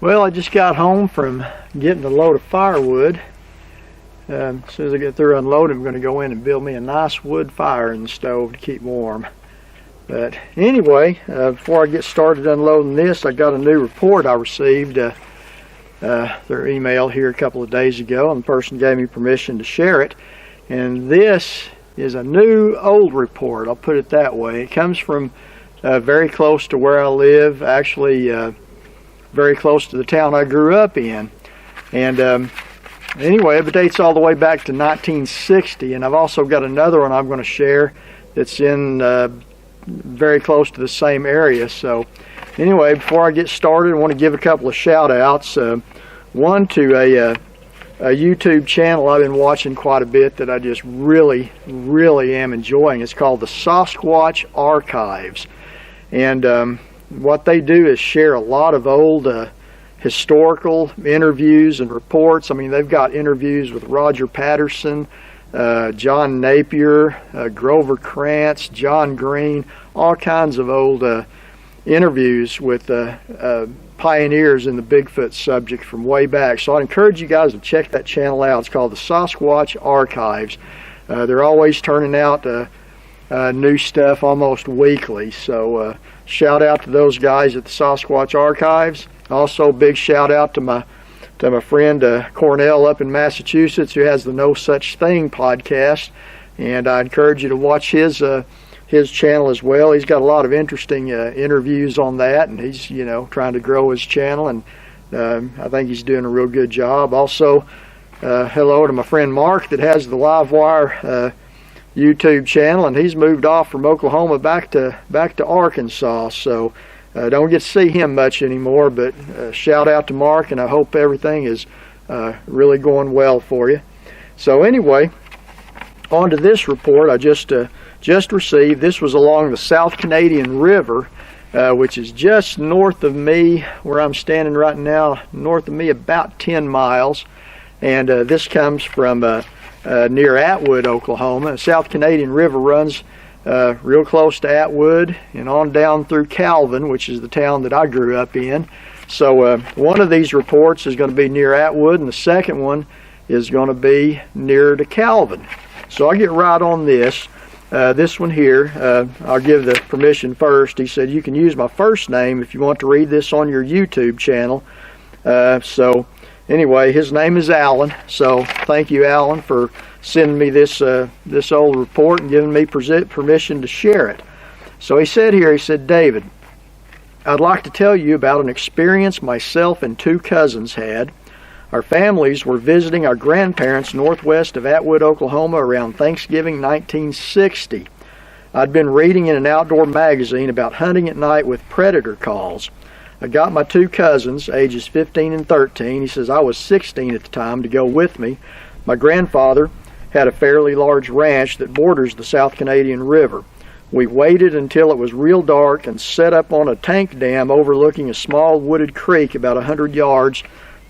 Well, I just got home from getting a load of firewood. As soon as I get through unloading, I'm going to go in and build me a nice wood fire in the stove to keep warm. But anyway, before I get started unloading this, I got a new report I received their email here a couple of days ago, and the person gave me permission to share it. And this is a new old report, I'll put it that way. It comes from very close to where I live, actually very close to the town I grew up in. And anyway, it dates all the way back to 1960, and I've also got another one I'm going to share that's in very close to the same area. So anyway, before I get started, I want to give a couple of shout outs. One to a YouTube channel I've been watching quite a bit that I just really am enjoying. It's called the Sasquatch Archives, and what they do is share a lot of old historical interviews and reports. I mean, they've got interviews with Roger Patterson, John Napier, Grover Krantz, John Green, all kinds of old interviews with pioneers in the Bigfoot subject from way back. So I'd encourage you guys to check that channel out. It's called the Sasquatch Archives. They're always turning out new stuff almost weekly. So shout out to those guys at the Sasquatch Archives. Also, big shout out to my friend Cornell up in Massachusetts, who has the No Such Thing podcast, and I encourage you to watch his channel as well. He's got a lot of interesting interviews on that, and he's trying to grow his channel, and I think he's doing a real good job. Also, hello to my friend Mark that has the Livewire YouTube channel, and he's moved off from Oklahoma back to Arkansas, so don't get to see him much anymore, but shout out to Mark, and I hope everything is really going well for you. So anyway, on to this report I just received. This was along the South Canadian River, which is just north of me, where I'm standing right now, north of me about 10 miles, and this comes from near Atwood, Oklahoma. The South Canadian River runs real close to Atwood and on down through Calvin, which is the town that I grew up in. So one of these reports is going to be near Atwood, and the second one is going to be near to Calvin. So I'll get right on this. This one here, I'll give the permission first. He said you can use my first name if you want to read this on your YouTube channel. So anyway, his name is Alan, so thank you, Alan, for sending me this old report and giving me permission to share it. So he said here, he said, David, I'd like to tell you about an experience myself and two cousins had. Our families were visiting our grandparents northwest of Atwood, Oklahoma around Thanksgiving 1960. I'd been reading in an outdoor magazine about hunting at night with predator calls. I got my two cousins, ages 15 and 13, he says I was 16 at the time, to go with me. My grandfather had a fairly large ranch that borders the South Canadian River. We waited until it was real dark and set up on a tank dam overlooking a small wooded creek about 100 yards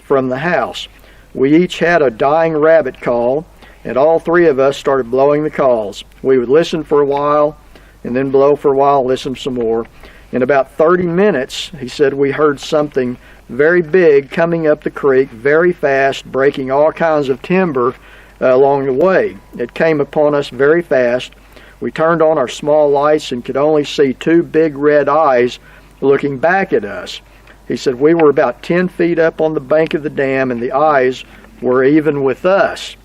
from the house. We each had a dying rabbit call, and all three of us started blowing the calls. We would listen for a while and then blow for a while, listen some more. In about 30 minutes, he said, we heard something very big coming up the creek very fast, breaking all kinds of timber along the way. It came upon us very fast. We turned on our small lights and could only see two big red eyes looking back at us. He said we were about 10 feet up on the bank of the dam, and the eyes were even with us.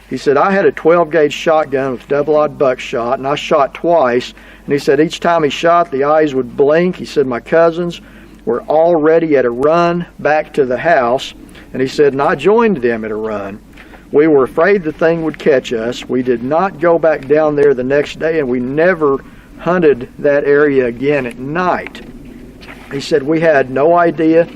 He said I had a 12-gauge shotgun with double-aught buckshot, and I shot twice. And he said each time he shot, the eyes would blink. He said my cousins were already at a run back to the house, and he said, and I joined them at a run. We were afraid the thing would catch us. We did not go back down there the next day, and we never hunted that area again at night. He said we had no idea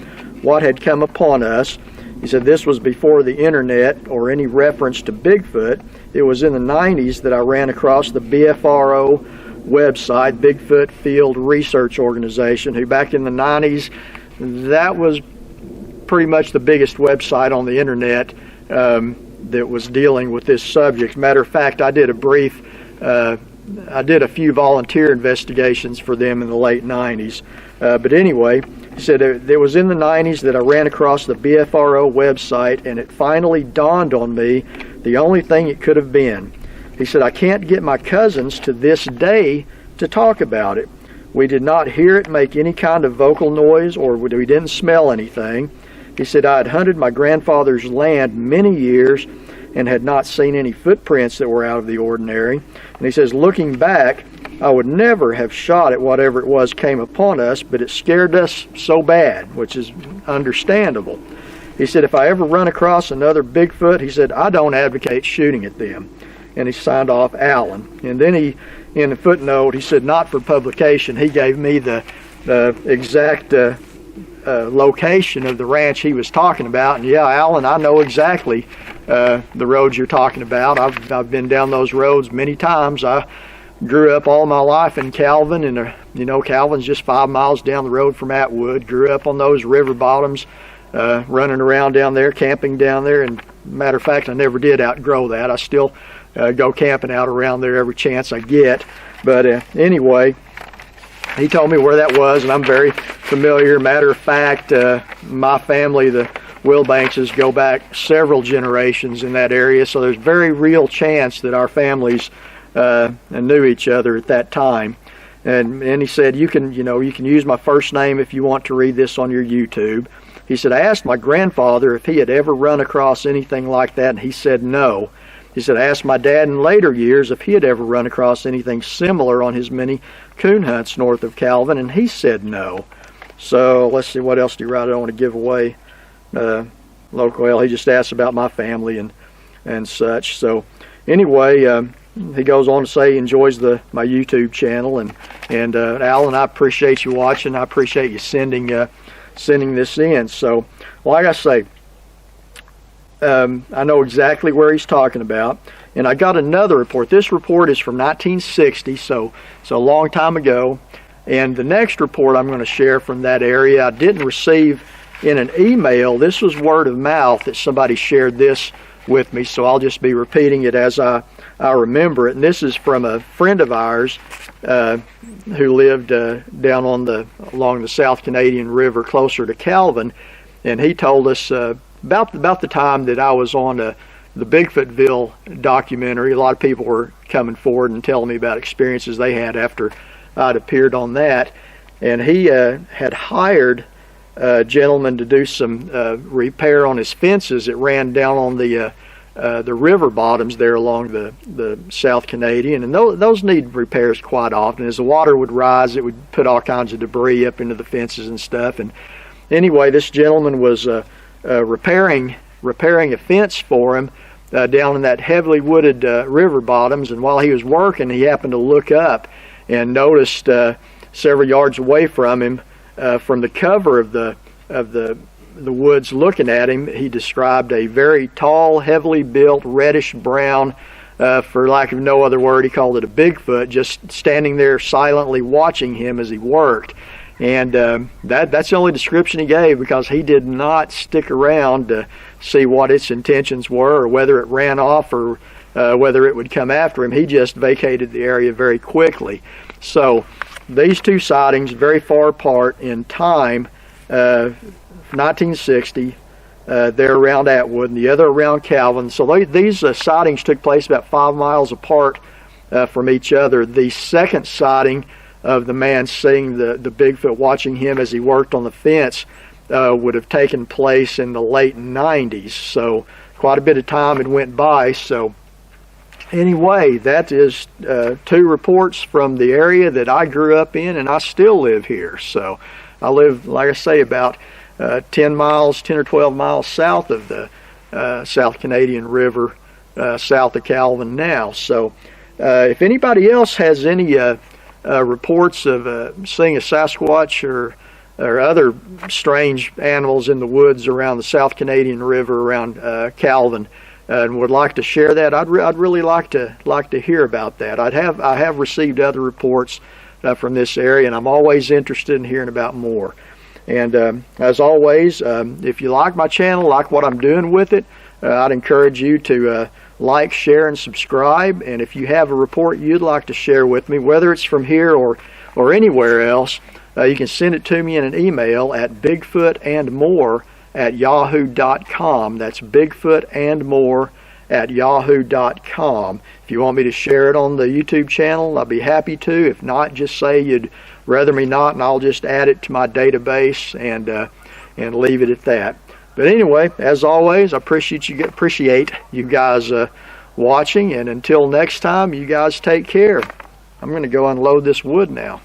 what had come upon us. He said this was before the internet or any reference to Bigfoot. It was in the 90s that I ran across the BFRO website, Bigfoot Field Research Organization, who back in the 90s, that was pretty much the biggest website on the internet that was dealing with this subject. Matter of fact, I did a few volunteer investigations for them in the late 90s. But anyway, He said, it was in the 90s that I ran across the BFRO website, and it finally dawned on me the only thing it could have been. He said, I can't get my cousins to this day to talk about it. We did not hear it make any kind of vocal noise, or we didn't smell anything. He said, I had hunted my grandfather's land many years and had not seen any footprints that were out of the ordinary. And he says, looking back, I would never have shot at whatever it was came upon us, but it scared us so bad, which is understandable. He said, if I ever run across another Bigfoot, he said, I don't advocate shooting at them. And he signed off, Alan. And then he, in the footnote, he said, not for publication. He gave me the exact location of the ranch he was talking about. And yeah, Alan, I know exactly the roads you're talking about. I've been down those roads many times. I grew up all my life in Calvin, and you know, Calvin's just 5 miles down the road from Atwood. Grew up on those river bottoms, running around down there, camping down there. And matter of fact, I never did outgrow that. I still go camping out around there every chance I get. But anyway, he told me where that was, and I'm very familiar. Matter of fact, my family, the Wilbankses, go back several generations in that area, so there's very real chance that our families knew each other at that time. And he said, you can use my first name if you want to read this on your YouTube. He said, I asked my grandfather if he had ever run across anything like that, and he said no. He said, I asked my dad in later years if he had ever run across anything similar on his many coon hunts north of Calvin, and he said no. So let's see, what else do you write? I don't want to give away local. Well, he just asked about my family and such. So anyway, he goes on to say he enjoys my YouTube channel, and Alan, I appreciate you watching. I appreciate you sending this in. So like I say, I know exactly where he's talking about, and I got another report. This report is from 1960, so a long time ago. And the next report I'm going to share from that area, I didn't receive in an email. This was word of mouth that somebody shared this with me, so I'll just be repeating it as I remember it. And this is from a friend of ours who lived down along the South Canadian River closer to Calvin, and he told us about the time that I was on the Bigfootville documentary. A lot of people were coming forward and telling me about experiences they had after I'd appeared on that, and he had hired a gentleman to do some repair on his fences that ran down on the river bottoms there along the South Canadian, and those need repairs quite often. As the water would rise, it would put all kinds of debris up into the fences and stuff. And anyway, this gentleman was repairing a fence for him down in that heavily wooded river bottoms, and while he was working, he happened to look up and noticed several yards away from him, from the cover of the woods looking at him, he described a very tall, heavily built, reddish brown, for lack of no other word, he called it a Bigfoot, just standing there silently watching him as he worked. And that's the only description he gave, because he did not stick around to see what its intentions were, or whether it ran off, or whether it would come after him. He just vacated the area very quickly. So these two sightings, very far apart in time, 1960, they're around Atwood, and the other around Calvin. So these sightings took place about 5 miles apart from each other. The second sighting of the man seeing the Bigfoot, watching him as he worked on the fence, would have taken place in the late 90s. So quite a bit of time had went by. So anyway, that is 2 reports from the area that I grew up in, and I still live here. So I live, like I say, about 10 or 12 miles south of the South Canadian River, south of Calvin now. So if anybody else has any reports of seeing a Sasquatch or other strange animals in the woods around the South Canadian River around Calvin, and would like to share that, I'd really like to hear about that. I have received other reports from this area, and I'm always interested in hearing about more. And as always, if you like my channel, like what I'm doing with it, I'd encourage you to like, share, and subscribe. And if you have a report you'd like to share with me, whether it's from here or or anywhere else, you can send it to me in an email at bigfootandmore@yahoo.com. That's bigfootandmore@yahoo.com. If you want me to share it on the YouTube channel, I'll be happy to. If not, just say you'd rather me not, and I'll just add it to my database and leave it at that. But anyway, as always, I appreciate you guys watching, and until next time, you guys take care. I'm going to go unload this wood now.